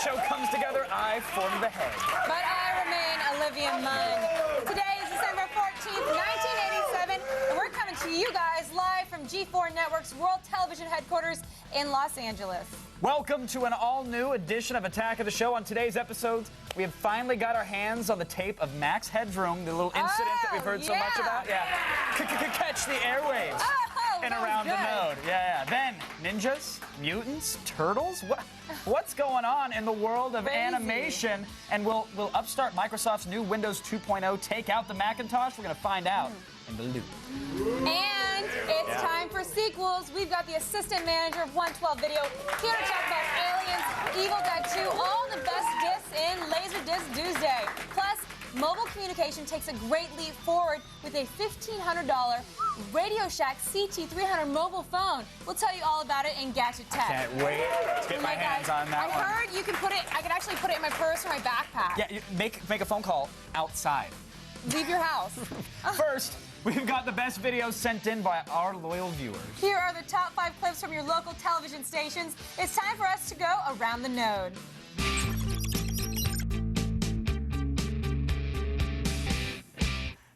show comes together, I form the head. But I remain Olivia Munn. Today is December 14th, 1987, and we're coming to you guys live from G4 Network's World Television Headquarters in Los Angeles. Welcome to an all-new edition of Attack of the Show. On today's episodes, we have finally got our hands on the tape of Max Headroom, the little incident that we've heard so much about. Yeah. Catch the airwaves. And around the node. Yeah. Then ninjas, mutants, turtles. What's going on in the world of animation? And will upstart Microsoft's new Windows 2.0 take out the Macintosh? We're going to find out in the loop. And it's time for sequels. We've got the assistant manager of 112 Video here to talk about Aliens, Evil Dead 2, all the best discs in Laserdisc Tuesday. Plus, mobile communication takes a great leap forward with a $1,500 Radio Shack CT300 mobile phone. We'll tell you all about it in Gadget Tech. Can't wait to get my hands on that one. I heard you can put it, I can actually put it in my purse or my backpack. Yeah, make a phone call outside. Leave your house. First, we've got the best videos sent in by our loyal viewers. Here are the top 5 clips from your local television stations. It's time for us to go around the node.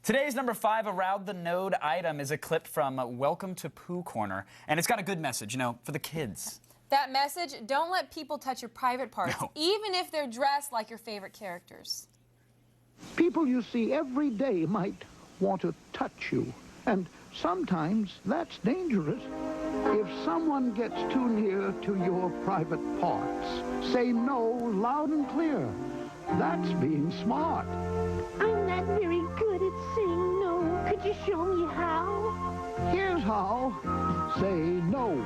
Today's number 5 Around the Node item is a clip from Welcome to Pooh Corner, and it's got a good message, for the kids. That message, don't let people touch your private parts, even if they're dressed like your favorite characters. People you see every day might want to touch you, and sometimes that's dangerous. If someone gets too near to your private parts, say no loud and clear. That's being smart. I'm not very good at saying no. Could you show me how? Here's how. Say no.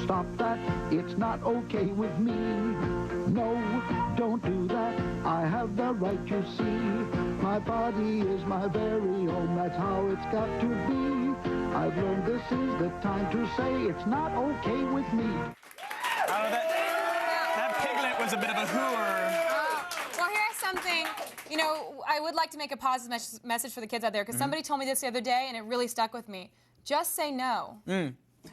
Stop that. It's not okay with me. No, don't do that. I have the right to see. My body is my very own. That's how it's got to be. I've learned this is the time to say it's not okay with me. That piglet was a bit of a hooer. Well, here's something, I would like to make a positive message for the kids out there, because somebody told me this the other day, and it really stuck with me. Just say no.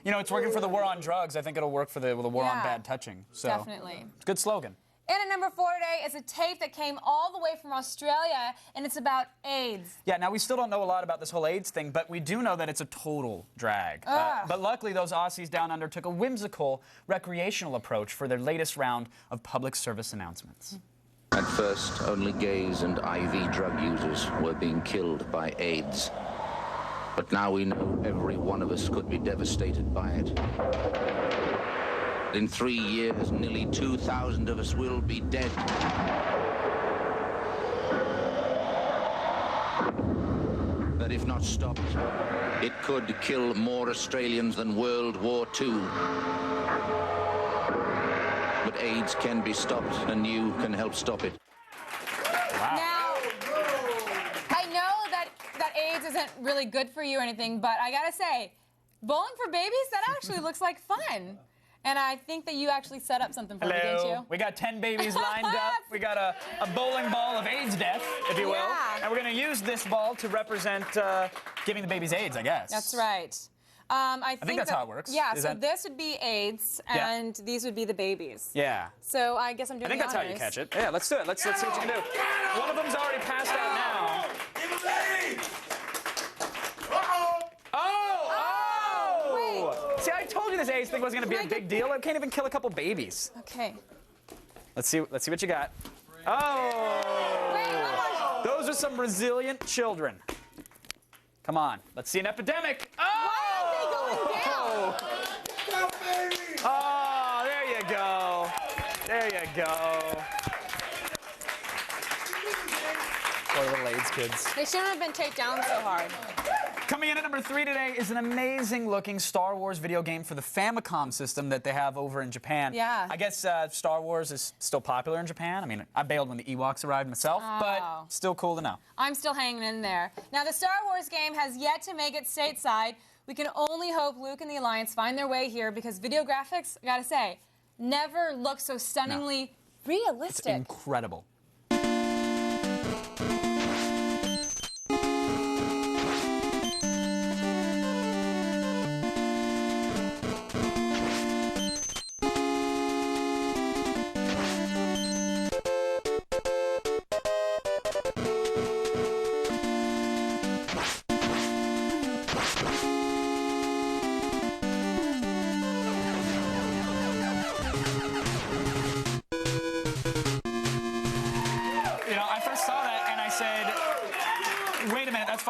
It's working for the war on drugs. I think it'll work for the war on bad touching. So, definitely. It's a good slogan. And at number 4 today is a tape that came all the way from Australia, and it's about AIDS. Yeah, now we still don't know a lot about this whole AIDS thing, but we do know that it's a total drag. But luckily, those Aussies down under took a whimsical, recreational approach for their latest round of public service announcements. At first, only gays and IV drug users were being killed by AIDS. But now we know every one of us could be devastated by it. In 3 years, nearly 2,000 of us will be dead. That if not stopped, it could kill more Australians than World War II. But AIDS can be stopped, and you can help stop it. Wow. Now, I know that AIDS isn't really good for you or anything, but I gotta say, bowling for babies, that actually looks like fun. And I think that you actually set up something for me, didn't you? We got 10 babies lined up. We got a bowling ball of AIDS death, if you will. Yeah. And we're going to use this ball to represent giving the babies AIDS, I guess. That's right. I think that's how it works. Yeah, so this would be AIDS, and these would be the babies. Yeah. So I guess I'm doing I think that's how you catch it. Yeah, let's do it. Let's see what you can do. One of them's already passed out now. See, I told you this AIDS thing wasn't going to be a big deal. I can't even kill a couple babies. Okay. Let's see what you got. Oh! Wait, those are some resilient children. Come on, let's see an epidemic. Oh! Why are they going down? Oh, there you go. There you go. Poor little AIDS kids. They shouldn't have been taped down so hard. Coming in at number 3 today is an amazing-looking Star Wars video game for the Famicom system that they have over in Japan. Yeah. I guess Star Wars is still popular in Japan. I mean, I bailed when the Ewoks arrived myself, but still cool to know. I'm still hanging in there. Now, the Star Wars game has yet to make it stateside. We can only hope Luke and the Alliance find their way here, because video graphics, I gotta say, never look so stunningly realistic. It's incredible.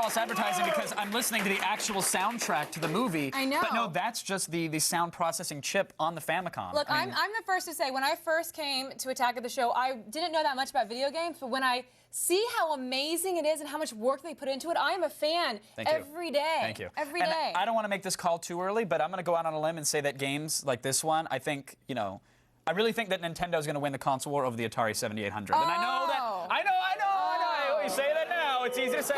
false advertising because I'm listening to the actual soundtrack to the movie. I know. But no, that's just the sound processing chip on the Famicom. Look, I'm the first to say, when I first came to Attack of the Show, I didn't know that much about video games, but when I see how amazing it is and how much work they put into it, I am a fan every day. Thank you. Every and day. I don't want to make this call too early, but I'm going to go out on a limb and say that games like this one, I think, you know, I really think that Nintendo's going to win the console war over the Atari 7800. And I know that, I know, I always say that now. It's easy to say.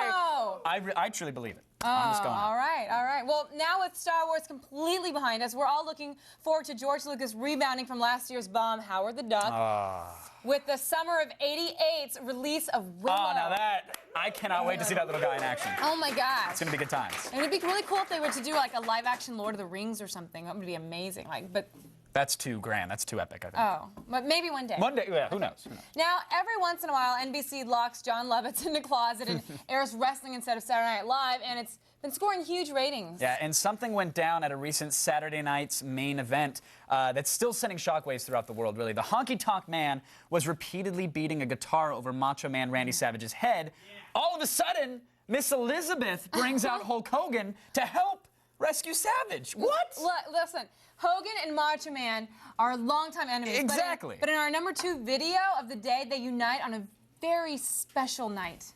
I truly believe it. I'm just going. All right, all right. Well, now with Star Wars completely behind us, we're all looking forward to George Lucas rebounding from last year's bomb, Howard the Duck, with the summer of '88's release of Willow. Oh, now that, I cannot wait to see that little guy in action. Oh my gosh. It's going to be good times. And it'd be really cool if they were to do like a live-action Lord of the Rings or something. That would be amazing. Like, but. That's too grand. That's too epic, I think. Oh, but maybe one day. One day, yeah, who knows? Now, every once in a while, NBC locks John Lovitz in the closet and airs wrestling instead of Saturday Night Live, and it's been scoring huge ratings. Yeah, and something went down at a recent Saturday night's main event that's still sending shockwaves throughout the world, really. The honky-tonk man was repeatedly beating a guitar over Macho Man Randy Savage's head. All of a sudden, Miss Elizabeth brings out Hulk Hogan to help rescue Savage. What? Look, listen, Hogan and Macho Man are longtime enemies. Exactly. But in our #2 video of the day, they unite on a very special night.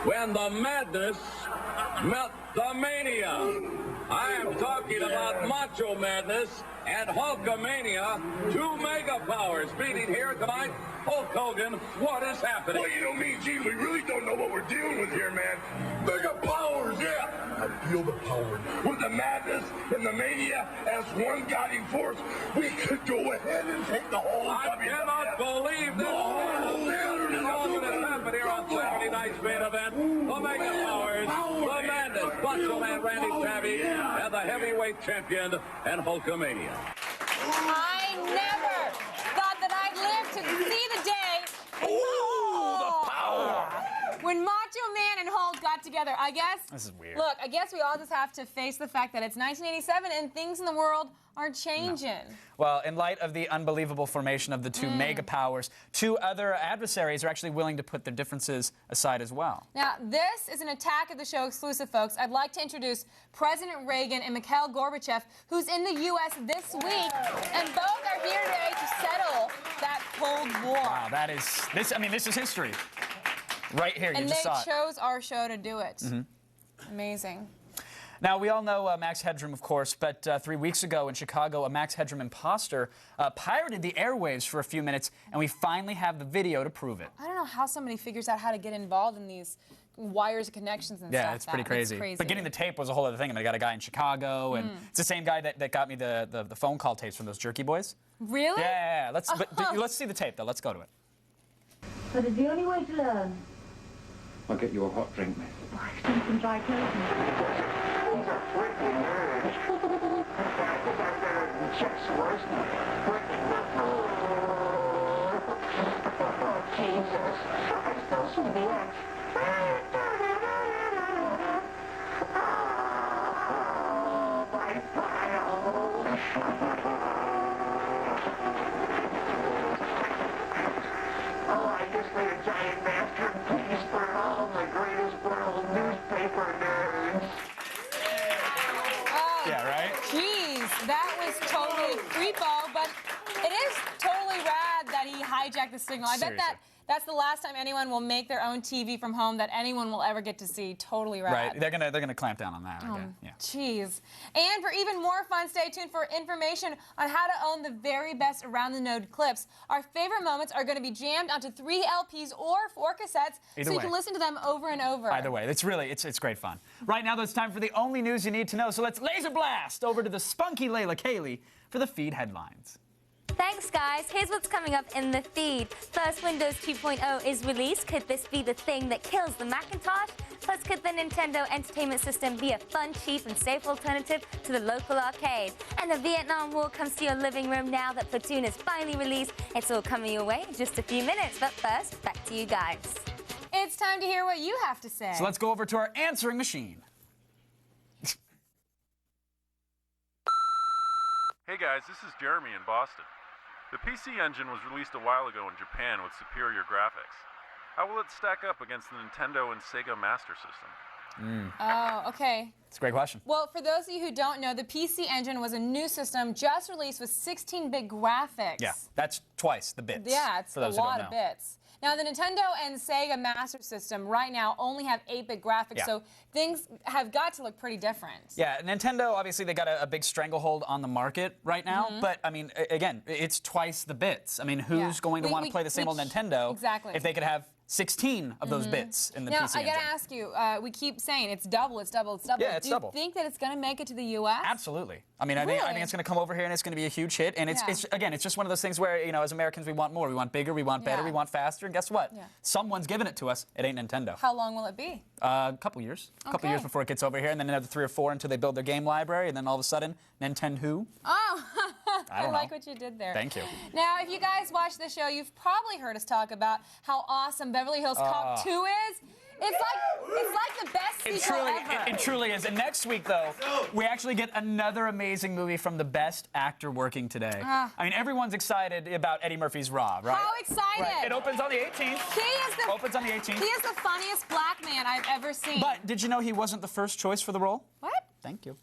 When the madness met the mania. I am talking about Macho Madness and Hulkamania, two mega powers meeting here tonight. Hulk Hogan, what is happening? Well, you know me, Gene, we really don't know what we're dealing with here, man. Mega powers, yeah. I feel the power. With the madness and the mania as one guiding force, we could go ahead and take the whole I cannot believe this. All that has happened here on Saturday night's main event. The mega powers, the madness, Macho Man Randy Savage, and the heavyweight champion and Hulkamania. I never thought that I'd live to see the day. Ooh, the power. When Macho Man and Hulk got together, I guess. This is weird. Look, I guess we all just have to face the fact that it's 1987 and things in the world are changing. No. Well, in light of the unbelievable formation of the two mega powers, two other adversaries are actually willing to put their differences aside as well. Now, this is an Attack of the Show exclusive, folks. I'd like to introduce President Reagan and Mikhail Gorbachev, who's in the U.S. this week, and both are here today to settle that Cold War. Wow, that is, this is history. Right here, you just saw it. And they chose our show to do it. Amazing. Now, we all know Max Headroom, of course, but 3 weeks ago in Chicago, a Max Headroom imposter pirated the airwaves for a few minutes, and we finally have the video to prove it. I don't know how somebody figures out how to get involved in these wires and connections and stuff. Yeah, it's pretty crazy. It's crazy. But getting the tape was a whole other thing. I mean, I got a guy in Chicago, and it's the same guy that got me the phone call tapes from those Jerky Boys. Really? Yeah. Let's see the tape, though. Let's go to it. But it's the only way to learn. I'll get you a hot drink, miss. I've seen some dry clothing. Jesus, I still see the X. Oh, my files. Oh, I just made a giant masterpiece for all the greatest world newspaper nerds. Yeah, right? Jeez, that was totally creepo, but it is totally rad that he hijacked the signal. I bet that's the last time anyone will make their own TV from home that anyone will ever get to see. Totally rad. Right. They're gonna clamp down on that. Yeah. Jeez. And for even more fun, stay tuned for information on how to own the very best around the node clips. Our favorite moments are going to be jammed onto 3 LPs or 4 cassettes, so you can listen to them over and over. Either way, it's great fun. Right now, though, it's time for the only news you need to know. So let's laser blast over to the spunky Layla Kaylee for the feed headlines. Thanks, guys. Here's what's coming up in the feed. First, Windows 2.0 is released. Could this be the thing that kills the Macintosh? Plus, could the Nintendo Entertainment System be a fun, cheap, and safe alternative to the local arcade? And the Vietnam War comes to your living room now that Platoon is finally released. It's all coming your way in just a few minutes. But first, back to you guys. It's time to hear what you have to say. So let's go over to our answering machine. Hey guys, this is Jeremy in Boston. The PC Engine was released a while ago in Japan with superior graphics. How will it stack up against the Nintendo and Sega Master System? Oh, okay. It's a great question. Well, for those of you who don't know, the PC Engine was a new system just released with 16-bit graphics. Yeah, that's twice the bits. Yeah, it's for a those who lot don't of know. bits. Now, the Nintendo and Sega Master System right now only have 8-bit graphics, Yeah. so things have got to look pretty different. Yeah, Nintendo, obviously, they got a big stranglehold on the market right now. But, I mean, again, it's twice the bits. I mean, who's going to want to play the same old Nintendo if they could have 16 of those bits in the now, PC I gotta engine? ask you, we keep saying it's double, it's double, it's double. Yeah, it's double. Do you think that it's gonna make it to the U.S.? Absolutely. I mean, I think it's going to come over here and it's going to be a huge hit. And it's again, it's just one of those things where, you know, as Americans, we want more. We want bigger, we want better, we want faster. And guess what? Someone's giving it to us. It ain't Nintendo. How long will it be? A couple years. A couple years before it gets over here, and then another 3 or 4 until they build their game library, and then all of a sudden, Nintendo. Oh, I don't like know. what you did there. Thank you. Now, if you guys watch the show, you've probably heard us talk about how awesome Beverly Hills Cop 2 is. It's like the best sequel ever. It truly is. And next week, though, we actually get another amazing movie from the best actor working today. I mean, everyone's excited about Eddie Murphy's Raw, right? How excited! Right. It opens on the 18th. Opens on the 18th. He is the funniest black man I've ever seen. But did you know he wasn't the first choice for the role? What? Thank you.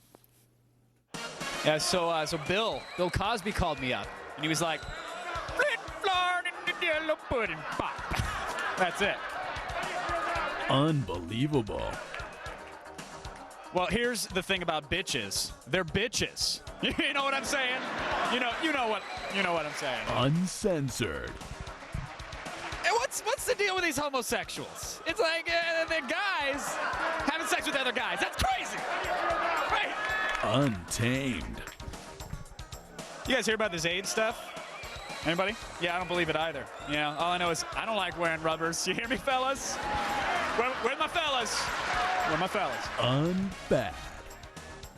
Yeah, so Bill Cosby called me up, and he was like, "Flint, Florida, the yellow pudding pop." That's it. Unbelievable. Well, here's the thing about bitches. They're bitches. You know what I'm saying? You know what I'm saying. Uncensored. And what's the deal with these homosexuals? It's like they're guys having sex with other guys. That's crazy. Right? Untamed. You guys hear about this AIDS stuff? Anybody? Yeah, I don't believe it either. You know, all I know is I don't like wearing rubbers. You hear me, fellas? Where's my fellas? Where my fellas? Unbad.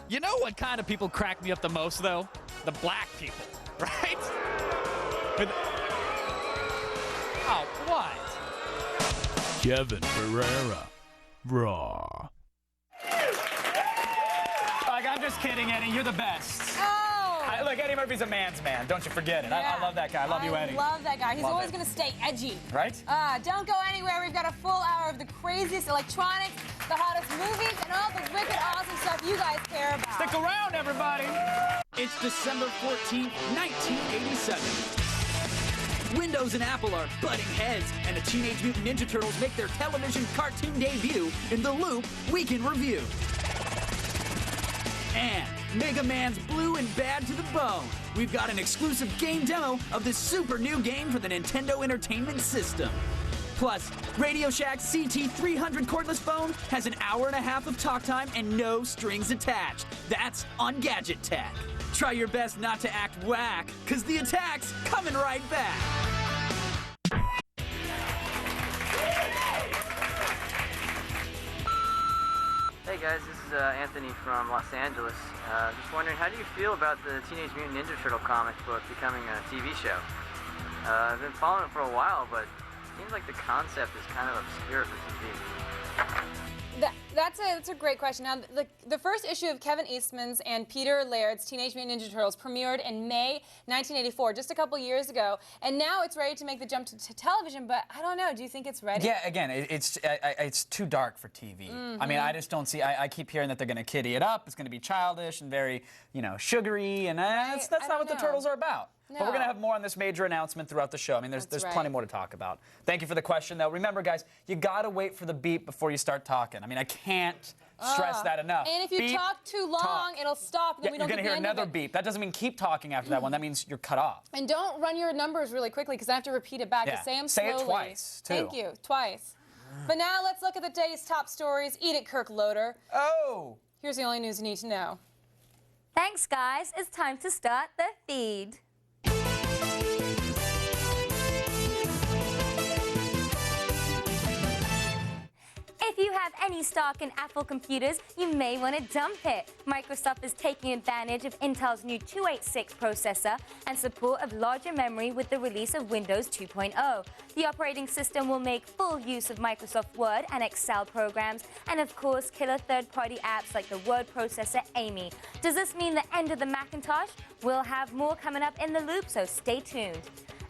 You know what kind of people crack me up the most, though? The black people, right? Oh, what? Kevin Pereira. Raw. Like, I'm just kidding, Eddie. You're the best. Look, Eddie Murphy's a man's man. Don't you forget it. I love that guy. I love you, Eddie. I love that guy. He's Love always it. going to stay edgy. Right? Don't go anywhere. We've got a full hour of the craziest electronics, the hottest movies, and all the wicked awesome stuff you guys care about. Stick around, everybody. It's December 14th, 1987. Windows and Apple are butting heads, and the Teenage Mutant Ninja Turtles make their television cartoon debut in the Loop Weekend Review. And Mega Man's blue and bad to the bone. We've got an exclusive game demo of this super new game for the Nintendo Entertainment System. Plus, Radio Shack's CT300 cordless phone has an hour and a half of talk time and no strings attached. That's on Gadget Tech. Try your best not to act whack, because the attack's coming right back. Hey guys, this is Anthony from Los Angeles. Just wondering, how do you feel about the Teenage Mutant Ninja Turtle comic book becoming a TV show? I've been following it for a while, but it seems like the concept is kind of obscure for TV. That's a great question. Now, the first issue of Kevin Eastman's and Peter Laird's Teenage Mutant Ninja Turtles premiered in May 1984, just a couple years ago, and now it's ready to make the jump to television, but I don't know. Do you think it's ready? Yeah, again, it's too dark for TV. I mean, I just don't see, I keep hearing that they're going to kiddy it up. It's going to be childish and very, sugary, and that's not what the Turtles are about. No. But we're going to have more on this major announcement throughout the show. I mean, there's plenty more to talk about. Thank you for the question, though. Remember, guys, you got to wait for the beep before you start talking. I mean, I can't stress that enough. And if you beep, talk too long, it'll stop, and then we don't you're get going to the hear end of another it. beep. That doesn't mean keep talking after that one. That means you're cut off. And don't run your numbers really quickly, because I have to repeat it back. Yeah. Say them Say slowly. it twice, too. Thank you. Twice. But now let's look at the day's top stories. Eat it, Kirk Loader. Oh! Here's the only news you need to know. Thanks, guys. It's time to start the feed. If you have any stock in Apple computers, you may want to dump it. Microsoft is taking advantage of Intel's new 286 processor and support of larger memory with the release of Windows 2.0. The operating system will make full use of Microsoft Word and Excel programs, and of course, killer third-party apps like the word processor Amy. Does this mean the end of the Macintosh? We'll have more coming up in the loop, so stay tuned.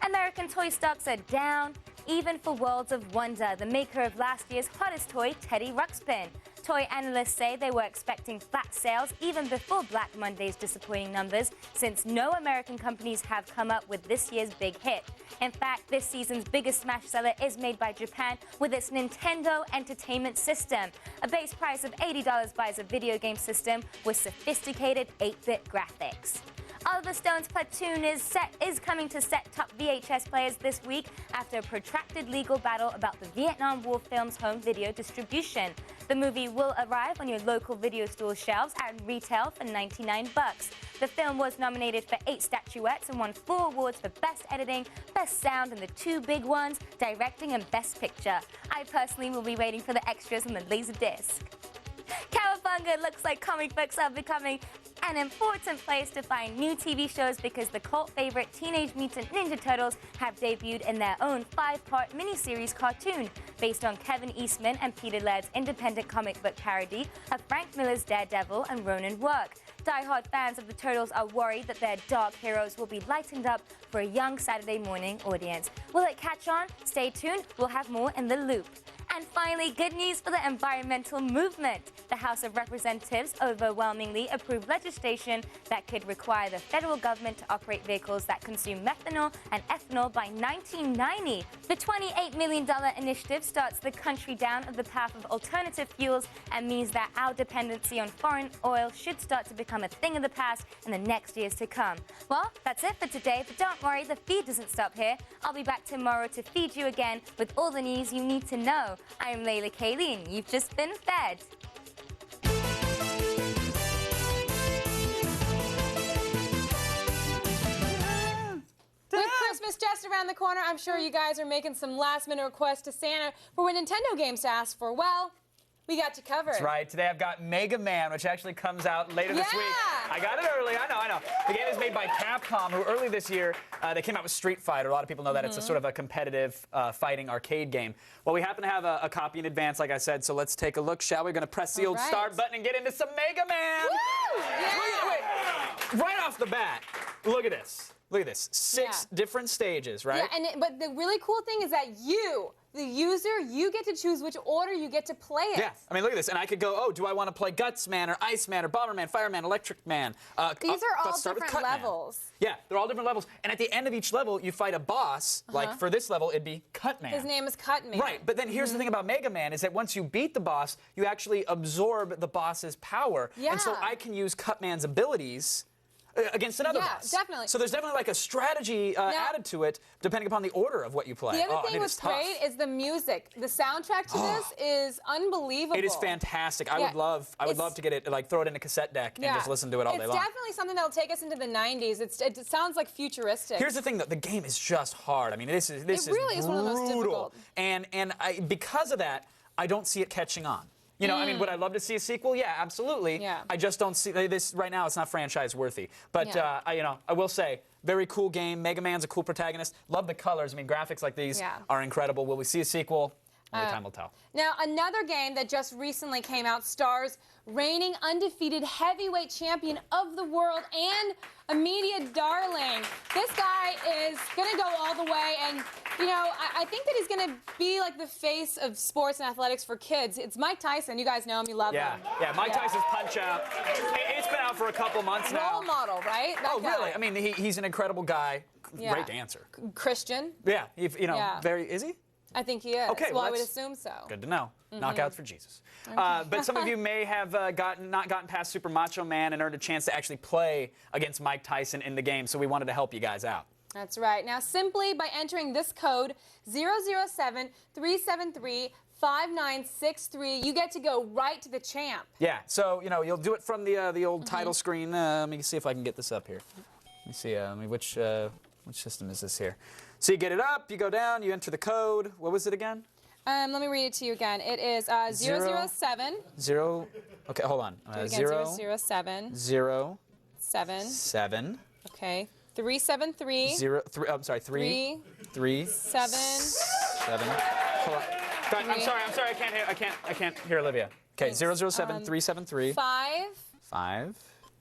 American toy stocks are down, even for Worlds of Wonder, the maker of last year's hottest toy, Teddy Ruxpin. Toy analysts say they were expecting flat sales even before Black Monday's disappointing numbers, since no American companies have come up with this year's big hit. In fact, this season's biggest smash seller is made by Japan with its Nintendo Entertainment System. A base price of $80 buys a video game system with sophisticated 8-bit graphics. Oliver Stone's Platoon is coming to set-top VHS players this week after a protracted legal battle about the Vietnam War film's home video distribution. The movie will arrive on your local video store shelves at retail for $99. The film was nominated for 8 statuettes and won 4 awards for Best Editing, Best Sound, and the 2 big ones, Directing and Best Picture. I personally will be waiting for the extras on the Laserdisc. Cowabunga looks like comic books are becoming an important place to find new TV shows because the cult favorite Teenage Mutant Ninja Turtles have debuted in their own 5-part miniseries cartoon based on Kevin Eastman and Peter Laird's independent comic book parody of Frank Miller's Daredevil and Ronin work. Die-hard fans of the Turtles are worried that their dark heroes will be lightened up for a young Saturday morning audience. Will it catch on? Stay tuned, we'll have more in the loop. And finally, good news for the environmental movement. The House of Representatives overwhelmingly approved legislation that could require the federal government to operate vehicles that consume methanol and ethanol by 1990. The $28 million initiative starts the country down of the path of alternative fuels and means that our dependency on foreign oil should start to become a thing of the past in the next years to come. Well, that's it for today, but don't worry, the feed doesn't stop here. I'll be back tomorrow to feed you again with all the news you need to know. I'm Layla Kaylee, and you've just been fed. With Christmas just around the corner, I'm sure you guys are making some last-minute requests to Santa for what Nintendo games to ask for. Well, we got you covered. That's right. Today I've got Mega Man, which actually comes out later this week. I got it early. I know. The game is made by Capcom, who early this year, they came out with Street Fighter. A lot of people know that it's a sort of a competitive fighting arcade game. Well, we happen to have a copy in advance, like I said, so let's take a look, shall we? We're going to press the old start button and get into some Mega Man. Woo! Yeah! Wait. Right off the bat, look at this. Look at this. 6 different stages, right? Yeah, but the really cool thing is that you, the user, you get to choose which order you get to play it. Yeah, I mean, look at this. And I could go, oh, do I want to play Guts Man or Ice Man or Bomber Man, Fireman, Electric Man? These are all different levels. Yeah, they're all different levels. And at the end of each level, you fight a boss. Like for this level, it'd be Cut Man. His name is Cut Man. Right, but then here's the thing about Mega Man is that once you beat the boss, you actually absorb the boss's power. Yeah. And so I can use Cut Man's abilities against another boss. Yeah, definitely. So there's definitely like a strategy added to it, depending upon the order of what you play. The other thing what's great is the music. The soundtrack to this is unbelievable. It is fantastic. I would love to get it, like throw it in a cassette deck and just listen to it all day long. It's definitely something that'll take us into the 90s. It sounds like futuristic. Here's the thing, though. The game is just hard. I mean, this is really is one of the most difficult. And because of that, I don't see it catching on. You know, I mean, would I love to see a sequel? Yeah, absolutely. Yeah. I just don't see this right now. It's not franchise worthy. But I will say, very cool game. Mega Man's a cool protagonist. Love the colors. I mean, graphics like these are incredible. Will we see a sequel? Only time will tell. Now, another game that just recently came out stars reigning undefeated heavyweight champion of the world and a media darling. This guy is going to go all the way, and, you know, I think that he's going to be like the face of sports and athletics for kids. It's Mike Tyson. You guys know him. You love him. Yeah, Mike Tyson's Punch-Out. It's been out for a couple months now. Role model, right? That guy. Really? I mean, he's an incredible guy. Yeah. Great dancer. Christian. Yeah, very, is he? I think he is. Okay, well, I would assume so. Good to know. Knockouts for Jesus. But some of you may have not gotten past Super Macho Man and earned a chance to actually play against Mike Tyson in the game, so we wanted to help you guys out. That's right. Now, simply by entering this code 007-373-5963, you get to go right to the champ. Yeah, so, you'll do it from the old title screen. Let me see if I can get this up here. Let me see, which system is this here? So you get it up, you go down, you enter the code. What was it again? Let me read it to you again. It is 007. Okay, hold on. 007. 7. Okay. 373. 377. Hold on. I'm sorry. I can't hear Olivia. Okay, 007-373. 5.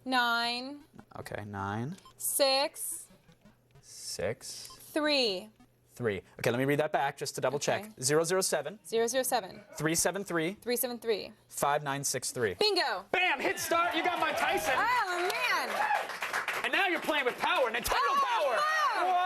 9. Okay, 9. 6. 6. 3. 3. Okay, let me read that back just to double check. 007 007 373 373 5963. Bingo! Bam! Hit start. You got my Tyson. Oh, man! And now you're playing with power. Nintendo power. Wow.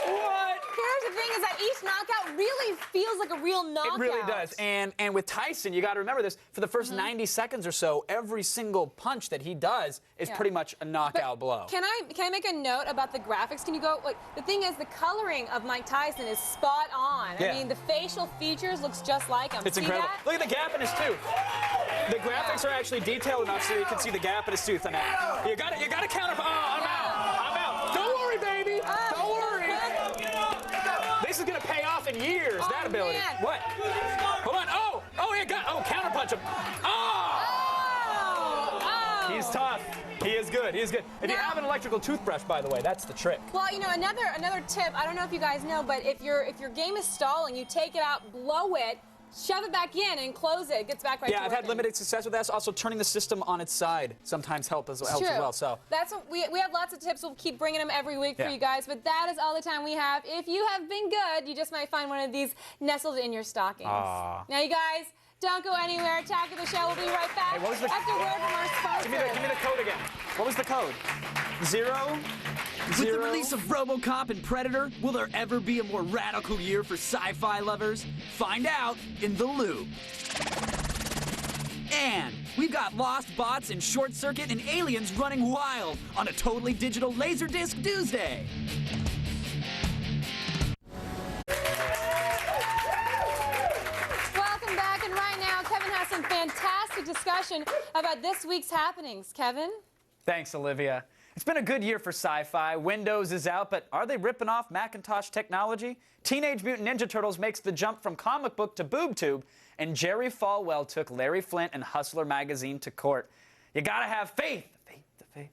What? Here's the thing is that each knockout really feels like a real knockout. It really does. And with Tyson, you got to remember this, for the first 90 seconds or so, every single punch that he does is pretty much a knockout blow. Can I make a note about the graphics? Can you go, like, the thing is the coloring of Mike Tyson is spot on. Yeah. I mean, the facial features looks just like him. It's see incredible. That? Look at the gap in his tooth. The graphics are actually detailed enough so you can see the gap in his tooth. And you got to counter. Oh, I'm out. Don't worry, baby. Don't worry. This is going to pay off in years, that ability. Man. What? Hold on. Counter punch him. He's tough. He is good. He is good. If you have an electrical toothbrush, by the way, that's the trick. Well, you know, another tip, I don't know if you guys know, but if your game is stalling, you take it out, blow it, shove it back in, and close it. It gets back right to Yeah, I've had working. limited success with that. Also, turning the system on its side sometimes helps as well. So that's what we have lots of tips. We'll keep bringing them every week for you guys. But that is all the time we have. If you have been good, you just might find one of these nestled in your stockings. Aww. Now, you guys, don't go anywhere. Attack of the Show. We'll be right back. Hey, what was the after word from our sponsor. Give me the code again. What was the code? 0 With the release of RoboCop and Predator, will there ever be a more radical year for sci-fi lovers? Find out in The Loop. And we've got Lost Bots and Short Circuit and aliens running wild on a totally digital Laserdisc Tuesday. Welcome back, and right now, Kevin has some fantastic discussion about this week's happenings. Kevin? Thanks, Olivia. It's been a good year for sci-fi. Windows is out, but are they ripping off Macintosh technology? Teenage Mutant Ninja Turtles makes the jump from comic book to boob tube, and Jerry Falwell took Larry Flynt and Hustler magazine to court. You gotta have faith. Faith.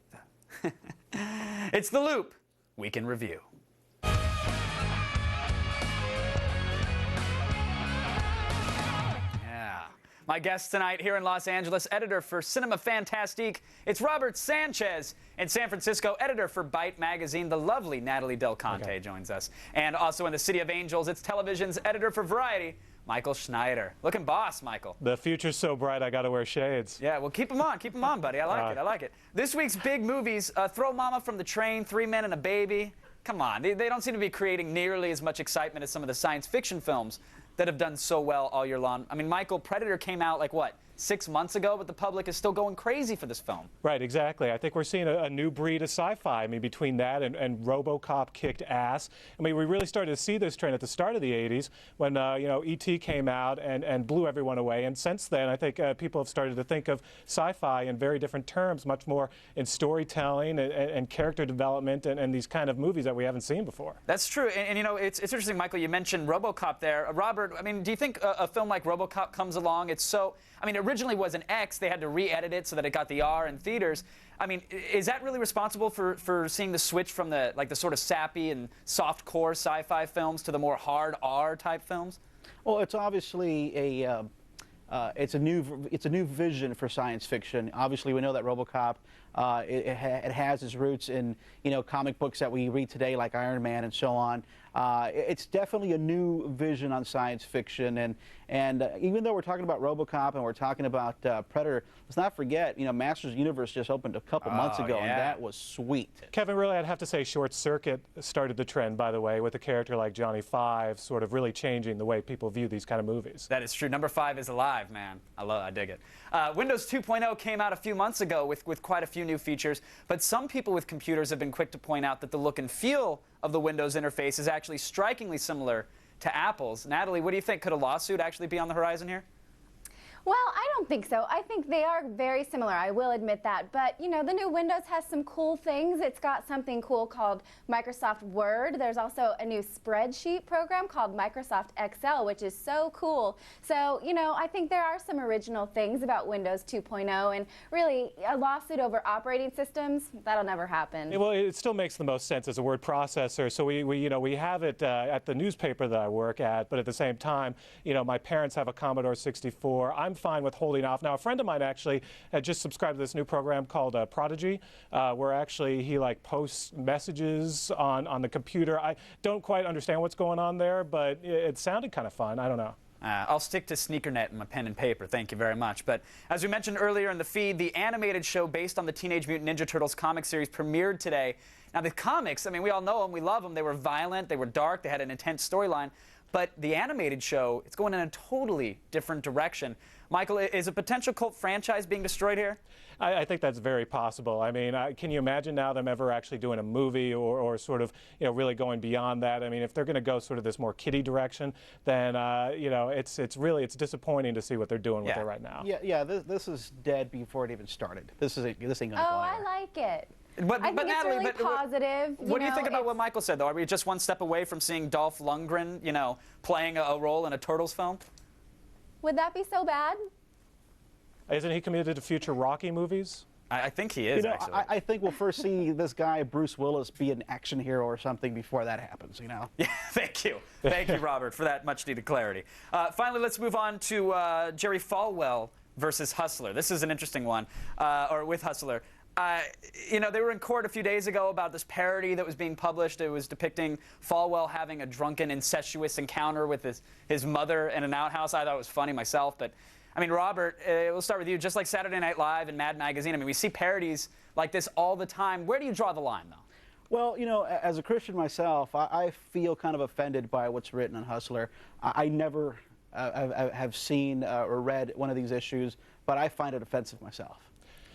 It's The Loop. Week in Review. My guest tonight here in Los Angeles, editor for Cinema Fantastique, it's Robert Sanchez. In San Francisco, editor for Byte magazine, the lovely Natalie Del Conte joins us. And also in the City of Angels, it's television's editor for Variety, Michael Schneider. Looking boss, Michael. The future's so bright, I gotta wear shades. Yeah, well, keep them on, buddy. I like it. This week's big movies, Throw Mama from the Train, 3 Men and a Baby. Come on, they don't seem to be creating nearly as much excitement as some of the science fiction films that have done so well all year long. I mean, Michael, Predator came out like, what, 6 months ago, but the public is still going crazy for this film. Right, exactly. I think we're seeing a new breed of sci-fi. I mean, between that and RoboCop kicked ass. I mean, we really started to see this trend at the start of the 80s when, E.T. came out and blew everyone away. And since then, I think people have started to think of sci-fi in very different terms, much more in storytelling and character development and these kind of movies that we haven't seen before. That's true. And you know, it's interesting, Michael, you mentioned RoboCop there. Robert, I mean, do you think a film like RoboCop comes along? It's so, I mean, originally was an X. They had to re-edit it so that it got the R in theaters. I mean, is that really responsible for seeing the switch from the sort of sappy and soft-core sci-fi films to the more hard R type films? Well, it's obviously it's a new vision for science fiction. Obviously, we know that RoboCop it has its roots in comic books that we read today, like Iron Man and so on. It's definitely a new vision on science fiction, and even though we're talking about RoboCop and we're talking about Predator, let's not forget, Masters Universe just opened a couple months ago, and that was sweet. Kevin, really, I'd have to say Short Circuit started the trend, by the way, with a character like Johnny Five, sort of really changing the way people view these kind of movies. That is true. Number 5 is alive, man. I dig it. Windows 2.0 came out a few months ago with quite a few new features, but some people with computers have been quick to point out that the look and feel of the Windows interface is actually strikingly similar to Apple's. Natalie, what do you think? Could a lawsuit actually be on the horizon here? Well, I don't think so. I think they are very similar, I will admit that. But, the new Windows has some cool things. It's got something cool called Microsoft Word. There's also a new spreadsheet program called Microsoft Excel, which is so cool. So, I think there are some original things about Windows 2.0, and really, a lawsuit over operating systems, that'll never happen. Well, it still makes the most sense as a word processor. So we have it at the newspaper that I work at, but at the same time, my parents have a Commodore 64. I'm I'm fine with holding off. Now, a friend of mine actually had just subscribed to this new program called Prodigy, where actually he like posts messages on the computer. I don't quite understand what's going on there, but it sounded kind of fun. I don't know. I'll stick to SneakerNet and my pen and paper. Thank you very much. But as we mentioned earlier in the feed, the animated show based on the Teenage Mutant Ninja Turtles comic series premiered today. Now, the comics, I mean, we all know them, we love them. They were violent, they were dark, they had an intense storyline. But the animated show, it's going in a totally different direction. Michael, is a potential cult franchise being destroyed here? I think that's very possible. I mean, can you imagine now them ever actually doing a movie or sort of, really going beyond that? I mean, if they're going to go sort of this more kiddie direction, then, it's disappointing to see what they're doing with it right now. Yeah, this is dead before it even started. This ain't going to go anywhere. I like it. But, I think Natalie, it's really positive. What do you think about what Michael said, though? Are we just one step away from seeing Dolph Lundgren, playing a role in a Turtles film? Would that be so bad? Isn't he committed to future Rocky movies? I think he is, actually. I think we'll first see this guy, Bruce Willis, be an action hero or something before that happens, Yeah, thank you. Thank you, Robert, for that much-needed clarity. Finally, let's move on to Jerry Falwell versus Hustler. This is an interesting one, or with Hustler. They were in court a few days ago about this parody that was being published. It was depicting Falwell having a drunken, incestuous encounter with his mother in an outhouse. I thought it was funny myself, but I mean, Robert, we'll start with you. Just like Saturday Night Live and Mad Magazine, I mean, we see parodies like this all the time. Where do you draw the line, though? Well, as a Christian myself, I feel kind of offended by what's written on Hustler. I never have seen or read one of these issues, but I find it offensive myself.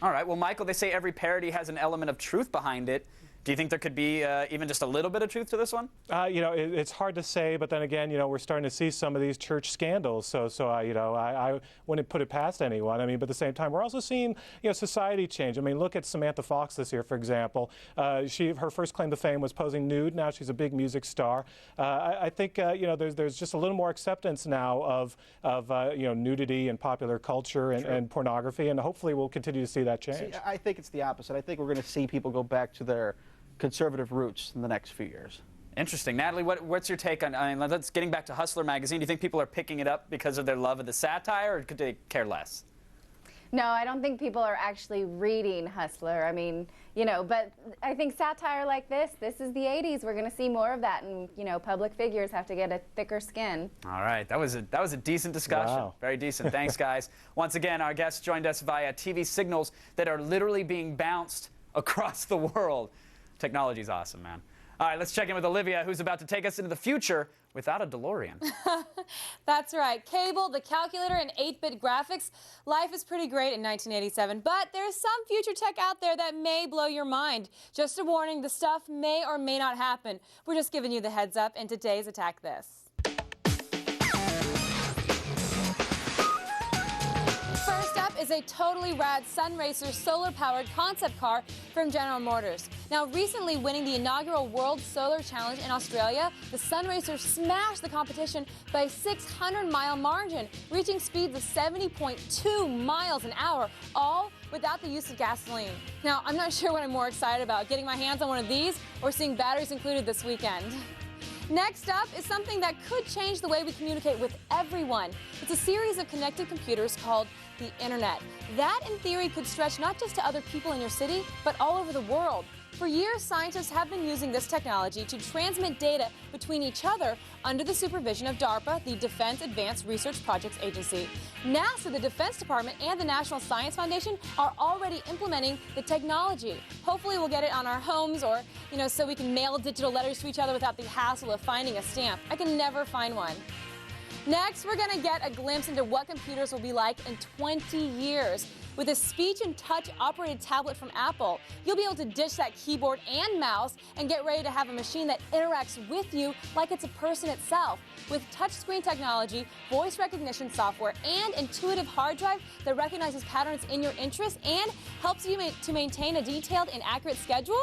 All right. Well, Michael, they say every parody has an element of truth behind it. Do you think there could be even just a little bit of truth to this one? It's hard to say, but then again, we're starting to see some of these church scandals. So I wouldn't put it past anyone. I mean, but at the same time, we're also seeing, society change. I mean, look at Samantha Fox this year, for example. Her first claim to fame was posing nude. Now she's a big music star. I think, there's just a little more acceptance now of nudity in popular culture and pornography, and hopefully we'll continue to see that change. See, I think it's the opposite. I think we're going to see people go back to their conservative roots in the next few years. Interesting. Natalie, what's your take on, getting back to Hustler magazine, do you think people are picking it up because of their love of the satire, or could they care less? No, I don't think people are actually reading Hustler. I mean, but I think satire like this is the 80s. We're going to see more of that, and, public figures have to get a thicker skin. All right. That was a decent discussion. Wow. Very decent. Thanks, guys. Once again, our guests joined us via TV signals that are literally being bounced across the world. Technology's awesome, man. All right, let's check in with Olivia, who's about to take us into the future without a DeLorean. That's right. Cable, the calculator, and 8-bit graphics. Life is pretty great in 1987, but there's some future tech out there that may blow your mind. Just a warning, the stuff may or may not happen. We're just giving you the heads up in today's Attack This. First up is a totally rad Sunracer solar-powered concept car from General Motors. Now, recently winning the inaugural World Solar Challenge in Australia, the Sunracer smashed the competition by a 600-mile margin, reaching speeds of 70.2 miles an hour, all without the use of gasoline. Now, I'm not sure what I'm more excited about, getting my hands on one of these or seeing batteries included this weekend. Next up is something that could change the way we communicate with everyone. It's a series of connected computers called the Internet. That, in theory, could stretch not just to other people in your city, but all over the world. For years, scientists have been using this technology to transmit data between each other under the supervision of DARPA, the Defense Advanced Research Projects Agency. NASA, the Defense Department, and the National Science Foundation are already implementing the technology. Hopefully we'll get it on our homes or, so we can mail digital letters to each other without the hassle of finding a stamp. I can never find one. Next, we're going to get a glimpse into what computers will be like in 20 years. With a speech and touch operated tablet from Apple, you'll be able to ditch that keyboard and mouse and get ready to have a machine that interacts with you like it's a person itself. With touchscreen technology, voice recognition software, and intuitive hard drive that recognizes patterns in your interests and helps you to maintain a detailed and accurate schedule,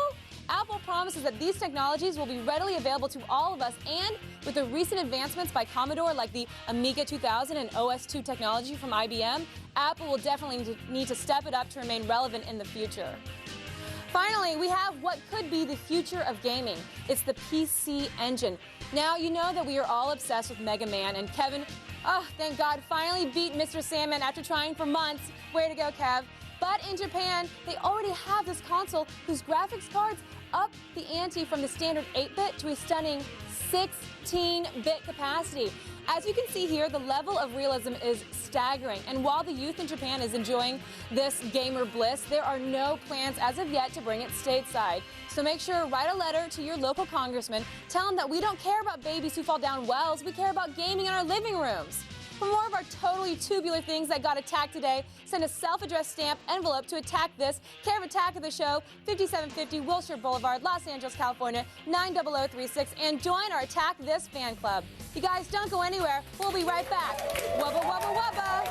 Apple promises that these technologies will be readily available to all of us, and with the recent advancements by Commodore like the Amiga 2000 and OS/2 technology from IBM, Apple will definitely need to step it up to remain relevant in the future. Finally, we have what could be the future of gaming. It's the PC Engine. Now, you know that we are all obsessed with Mega Man, and Kevin, Oh, thank God, finally beat Mr. Sandman after trying for months. Way to go, Kev. But in Japan, they already have this console whose graphics cards up the ante from the standard 8-bit to a stunning 16-bit capacity. As you can see here, the level of realism is staggering. And while the youth in Japan is enjoying this gamer bliss, there are no plans as of yet to bring it stateside. So make sure to write a letter to your local congressman. Tell him that we don't care about babies who fall down wells. We care about gaming in our living rooms. For more of our totally tubular things that got attacked today, send a self-addressed stamp envelope to Attack This, care of Attack of the Show, 5750 Wilshire Boulevard, Los Angeles, California, 90036, and join our Attack This fan club. You guys don't go anywhere. We'll be right back. Wubba, wubba, wubba.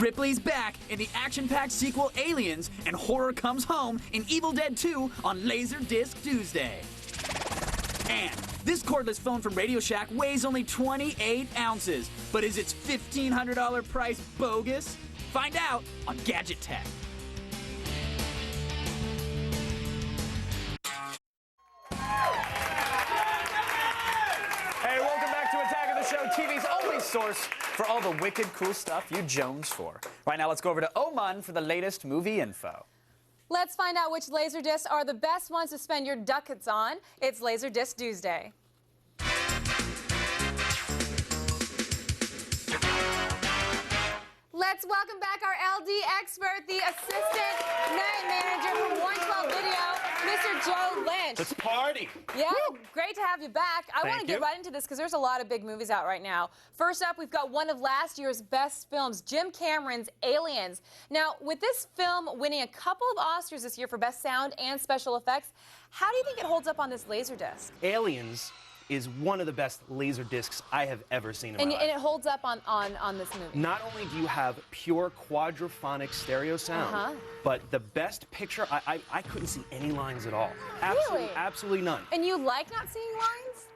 Ripley's back in the action-packed sequel Aliens, and horror comes home in Evil Dead 2 on Laserdisc Tuesday. And this cordless phone from Radio Shack weighs only 28 ounces. But is its $1,500 price bogus? Find out on Gadget Tech. Hey, welcome back to Attack of the Show, TV's only source for all the wicked cool stuff you jones for. Right now, let's go over to Oman for the latest movie info. Let's find out which Laserdiscs are the best ones to spend your ducats on. It's Laserdisc Tuesday. Let's welcome back our LD expert, the assistant night manager from 112 Video, Mr. Joe Lynch. Let's party. Yeah, great to have you back. I want to you. get right into this because there's a lot of big movies out right now. First up, we've got one of last year's best films, Jim Cameron's Aliens. Now, with this film winning a couple of Oscars this year for Best Sound and Special Effects, how do you think it holds up on this Laserdisc? Aliens is one of the best laser discs I have ever seen in my life. And it holds up on this movie. Not only do you have pure quadraphonic stereo sound, but the best picture, I couldn't see any lines at all. Absolutely, Really? absolutely none. And you like not seeing lines?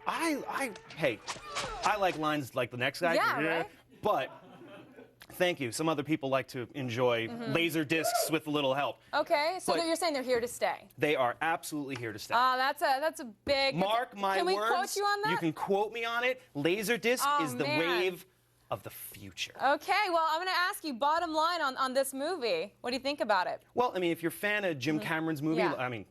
Hey, I like lines like the next guy. Yeah, right? But thank you. Some other people like to enjoy laser discs with a little help. Okay, so But- you're saying they're here to stay. They are absolutely here to stay. That's a big. Mark my Can words. we quote you on that? You can quote me on it. Laserdisc Oh, is the man. wave of the future. Okay, well, I'm going to ask you, bottom line on this movie. What do you think about it? Well, I mean, if you're a fan of Jim Cameron's movie, Yeah. I mean,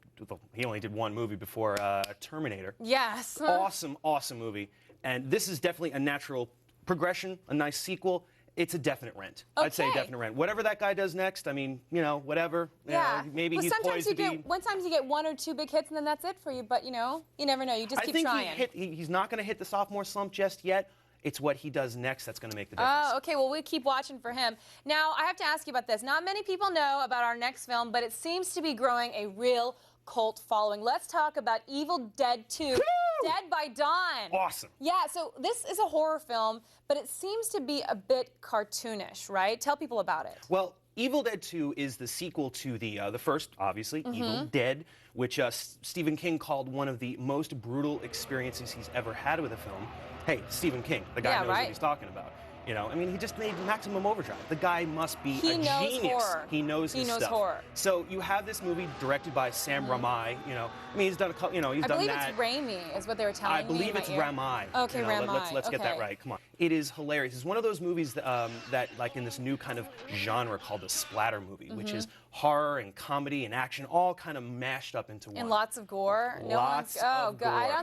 he only did one movie before Terminator. Yes. Awesome, awesome movie. And this is definitely a natural progression, a nice sequel. It's a definite rent. I'd say Okay. definite rent. Whatever that guy does next, I mean, you know, whatever. Yeah. Maybe well, he's sometimes poised you to be. sometimes you get one or two big hits and then that's it for you. But you know, you never know. You just I keep think trying. he's not going to hit the sophomore slump just yet. It's what he does next that's going to make the difference. Oh, okay. Well, we keep watching for him. Now, I have to ask you about this. Not many people know about our next film, but it seems to be growing a real cult following. Let's talk about Evil Dead 2, Dead by Dawn. Awesome. Yeah, so this is a horror film, but it seems to be a bit cartoonish, right? Tell people about it. Well, Evil Dead 2 is the sequel to the first, obviously, Evil Dead, which Stephen King called one of the most brutal experiences he's ever had with a film. Hey, Stephen King, the guy knows what he's talking about. You know, I mean, he just made Maximum Overdrive. The guy must be a knows genius. horror. He knows his stuff. Horror. So you have this movie directed by Sam Raimi. You know, I mean, he's done a couple. You know, he's I done believe that. it's Raimi, is what they were telling me. I believe in my it's ear. Raimi. Okay, you know, Raimi. Let's get that Okay. right. Come on. It is hilarious. It's one of those movies that like in this new kind of genre called the splatter movie, which is horror and comedy and action all kind of mashed up into one. And lots of gore. Lots of God, I gore.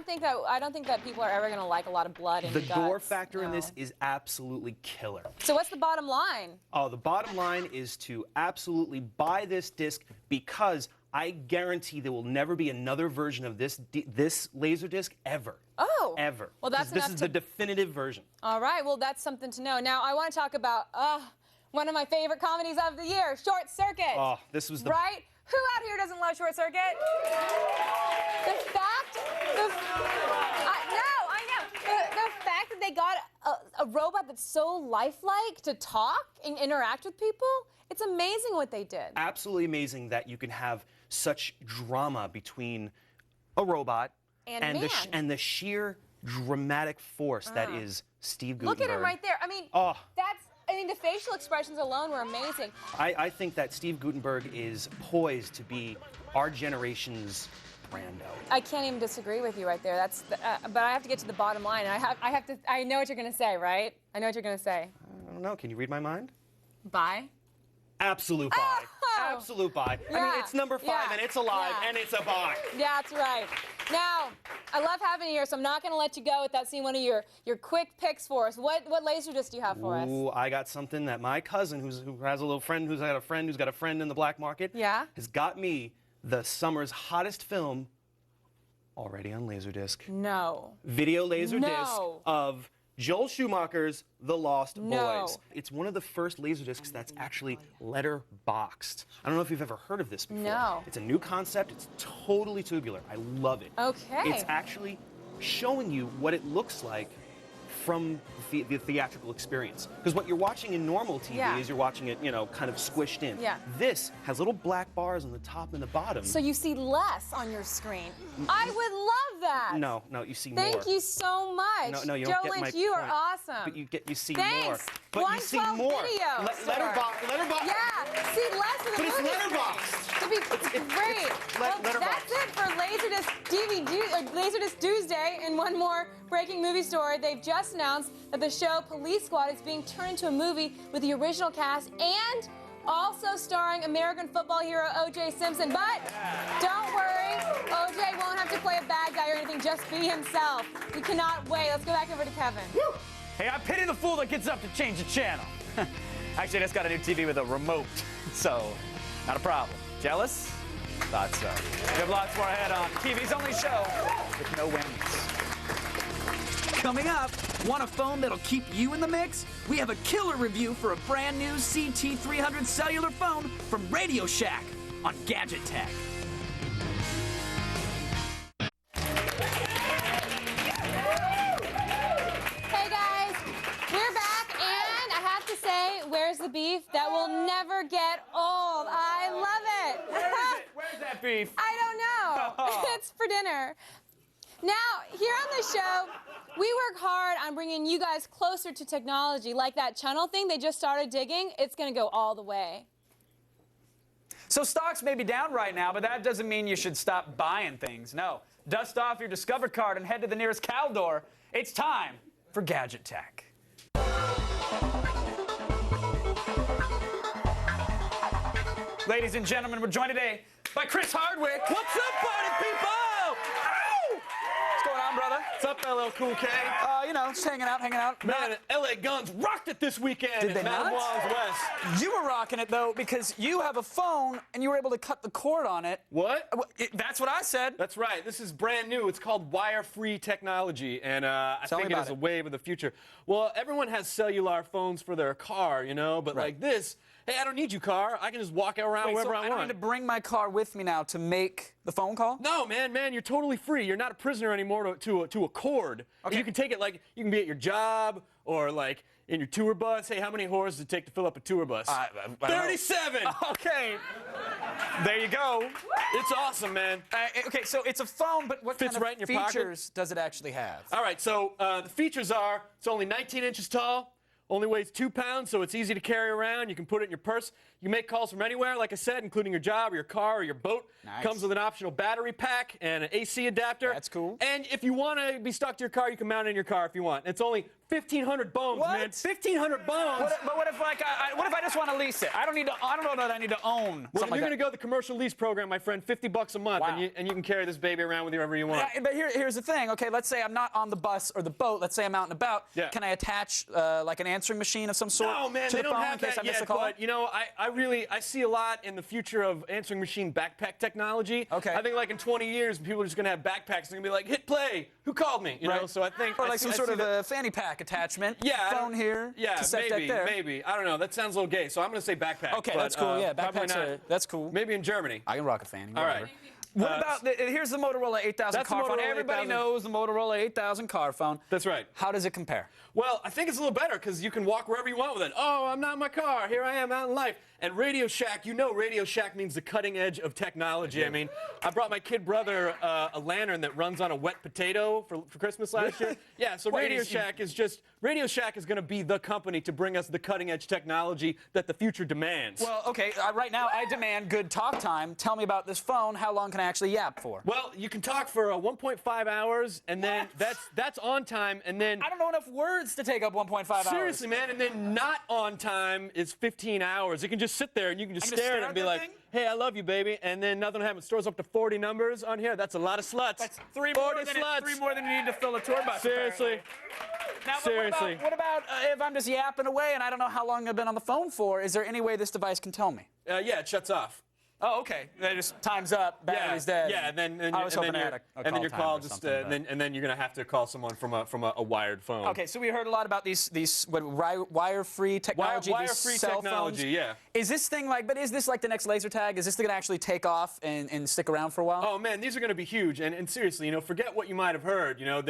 don't think that people are ever going to like a lot of blood and The guts. gore factor in this is absolutely killer. So what's the bottom line? Oh, the bottom line is to absolutely buy this disc because I guarantee there will never be another version of this laser disc ever. Oh. Ever. Well, that's 'Cause this enough is to- the definitive version. All right, well, that's something to know. Now, I want to talk about one of my favorite comedies of the year, Short Circuit. Oh, this was the Right? Who out here doesn't love Short Circuit? The fact that they got a robot that's so lifelike to talk and interact with people, it's amazing what they did. Absolutely amazing that you can have such drama between a robot And a man. and the sheer dramatic force that is Steve Guttenberg. Look at him right there. I mean, the facial expressions alone were amazing. I think that Steve Guttenberg is poised to be our generation's Brando. I can't even disagree with you right there. That's, but I have to get to the bottom line. I know what you're gonna say, right? I know what you're gonna say. I don't know. Can you read my mind? Bye. Absolute buy. Absolute buy. I mean, it's number 5 and it's alive and it's a buy. Yeah, that's right. Now, I love having you here, so I'm not going to let you go without seeing one of your quick picks for us. What Laserdisc do you have for us? Ooh, I got something that my cousin, who has a little friend, who's got a friend in the black market, has got me the summer's hottest film already on Laserdisc. No. Video Laserdisc of Joel Schumacher's The Lost Boys. It's one of the first Laserdiscs that's actually letterboxed. I don't know if you've ever heard of this before. No. It's a new concept. It's totally tubular. I love it. Okay. It's actually showing you what it looks like from the theatrical experience. Because what you're watching in normal TV is you're watching it, you know, kind of squished in. Yeah. This has little black bars on the top and the bottom. So you see less on your screen. I would love that. No, you see more. Thank you so much. No, you Joe don't get Lynch, my you are point. awesome. But you see Thanks. more. But you see 112 more. Video Letterbox. Yeah, see less of the But it's movie letterboxed. screen. It's great. Well, that's it for Laserdisc Tuesday. And one more breaking movie story. They've just announced that the show Police Squad is being turned into a movie with the original cast and also starring American football hero O.J. Simpson. But don't worry, O.J. won't have to play a bad guy or anything, just be himself. We cannot wait. Let's go back over to Kevin. Hey, I pity the fool that gets up to change the channel. Actually, I just got a new TV with a remote, so not a problem. Jealous? Thought so. We have lots more ahead on TV's only show with no wins. Coming up, want a phone that'll keep you in the mix? We have a killer review for a brand new CT300 cellular phone from Radio Shack on Gadget Tech. Hey guys, we're back, and I have to say, where's the beef that will never get old? I love it. Where is it? Where's that beef? I don't know. It's for dinner. Now, here on the show, we work hard on bringing you guys closer to technology. Like that channel thing they just started digging, it's going to go all the way. So stocks may be down right now, but that doesn't mean you should stop buying things. No. Dust off your Discover card and head to the nearest Caldor. It's time for Gadget Tech. Ladies and gentlemen, we're joined today by Chris Hardwick. What's up, party people? Ow! What's going on, brother? What's up, LL Cool K? You know, just hanging out. Man, LA Guns rocked it this weekend. Did they not? West. You were rocking it, though, because you have a phone and you were able to cut the cord on it. What? That's what I said. That's right. This is brand new. It's called wire-free technology, and I think it is a wave of the future. Well, everyone has cellular phones for their car, you know, but like this, hey, I don't need you, car. I can just walk around wherever I want. I don't need to bring my car with me now to make the phone call? No, man, you're totally free. You're not a prisoner anymore to a cord. Okay. You can take it like, you can be at your job or like in your tour bus. Hey, how many whores does it take to fill up a tour bus? 37! Okay. There you go. It's awesome, man. Okay, so it's a phone, but what Fits kind of right in your features does it actually have? All right, so the features are, it's only 19 inches tall, only weighs 2 pounds, so it's easy to carry around. You can put it in your purse. You can make calls from anywhere, like I said, including your job or your car or your boat. Nice. Comes with an optional battery pack and an AC adapter. That's cool. And if you want to be stuck to your car, you can mount it in your car if you want. It's only 1,500 bones, man. 1,500 bones. But what if what if I just want to lease it? I don't know that I need to own. Well, something you're like going to go the commercial lease program, my friend. $50 a month, and you can carry this baby around with you wherever you want. Yeah, but here's the thing. Okay, let's say I'm not on the bus or the boat. Let's say I'm out and about. Yeah. Can I attach like an answering machine of some sort? No, man, to they the don't phone have in case that I miss yet, a call? but, you know, I see a lot in the future of answering machine backpack technology. Okay. I think, like, in 20 years, people are just going to have backpacks. They're going to be like, hit play. Who called me? You know, so I think... Or like some sort of a fanny pack attachment. Yeah. Phone here. Yeah, cassette deck there. maybe. I don't know. That sounds a little gay, so I'm going to say backpack. Okay, but, that's cool. Yeah, probably backpacks not. that's cool. Maybe in Germany. I can rock a fanny. All right. What about, here's the Motorola 8000 That's the car phone. Motorola Everybody 8000. knows the Motorola 8000 car phone. That's right. How does it compare? Well, I think it's a little better because you can walk wherever you want with it. Oh, I'm not in my car. Here I am out in life. And Radio Shack, you know Radio Shack means the cutting edge of technology. I mean, I brought my kid brother a lantern that runs on a wet potato for Christmas last year. Yeah, so Radio Shack is just Radio Shack is going to be the company to bring us the cutting-edge technology that the future demands. Well, okay, right now I demand good talk time. Tell me about this phone. How long can I actually yap for? Well, you can talk for 1.5 hours, and then that's on time, and then... I don't know enough words to take up 1.5 hours. Seriously, man, and then not on time is 15 hours. You can just sit there, and you can just stare at it and be like, hey, I love you, baby, and then nothing happens. Stores up to 40 numbers on here. That's a lot of sluts. That's three more than you need to fill a tour bus. Seriously. Now, Seriously. What about if I'm just yapping away and I don't know how long I've been on the phone for? Is there any way this device can tell me? Yeah, it shuts off. Oh, okay. It just time's up. Battery's dead. Yeah, and then I was hoping I had a your call just and then you're gonna have to call someone from a wired phone. Okay, so we heard a lot about these wire-free technology. Wire-free technology, yeah. Is this thing like? But is this like the next laser tag? Is this gonna actually take off and stick around for a while? Oh man, these are gonna be huge. And seriously, you know, forget what you might have heard. You know,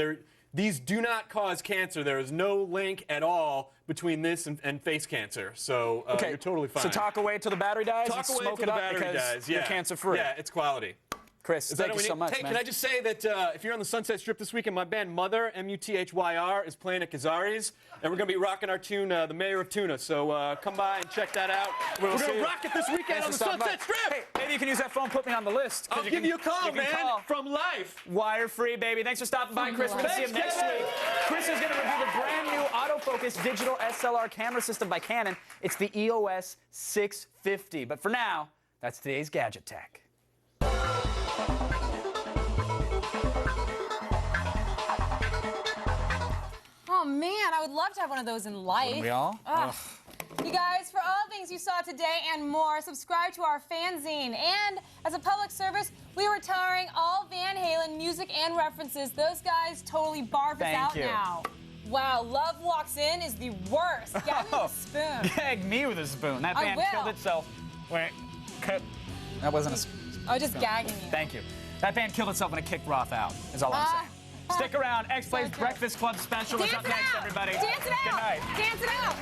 these do not cause cancer. There is no link at all between this and face cancer. So you're totally fine. So talk away till the battery dies. Talk and away smoke till it the up battery because dies. you're cancer-free. Yeah, it's quality. Chris, thank you so much, Hey, man. can I just say that if you're on the Sunset Strip this weekend, my band Mother, M-U-T-H-Y-R, is playing at Kazari's, and we're going to be rocking our tune, The Mayor of Tuna. So come by and check that out. We're going to rock it this weekend on the Sunset Strip. Hey, maybe you can use that phone, put me on the list. I'll give you a call, man, from life. Wire-free, baby. Thanks for stopping by, Chris. We're going to see him next week. Chris is going to review the brand new autofocus digital SLR camera system by Canon. It's the EOS 650. But for now, that's today's Gadget Tech. Oh man, I would love to have one of those in life. Wouldn't we all? You guys, for all things you saw today and more, subscribe to our fanzine. And as a public service, we are retiring all Van Halen music and references. Those guys totally barf us out now. Wow, Love Walks In is the worst. Gag me with a spoon. Gag me with a spoon. That band killed itself. Wait, that wasn't a spoon. Oh, just gagging you. Thank you. That band killed itself when it kicked Roth out, is all I'm saying. Stick around. X Plays Breakfast Club special is up next, everybody. Dance it out. Good night. Dance it out.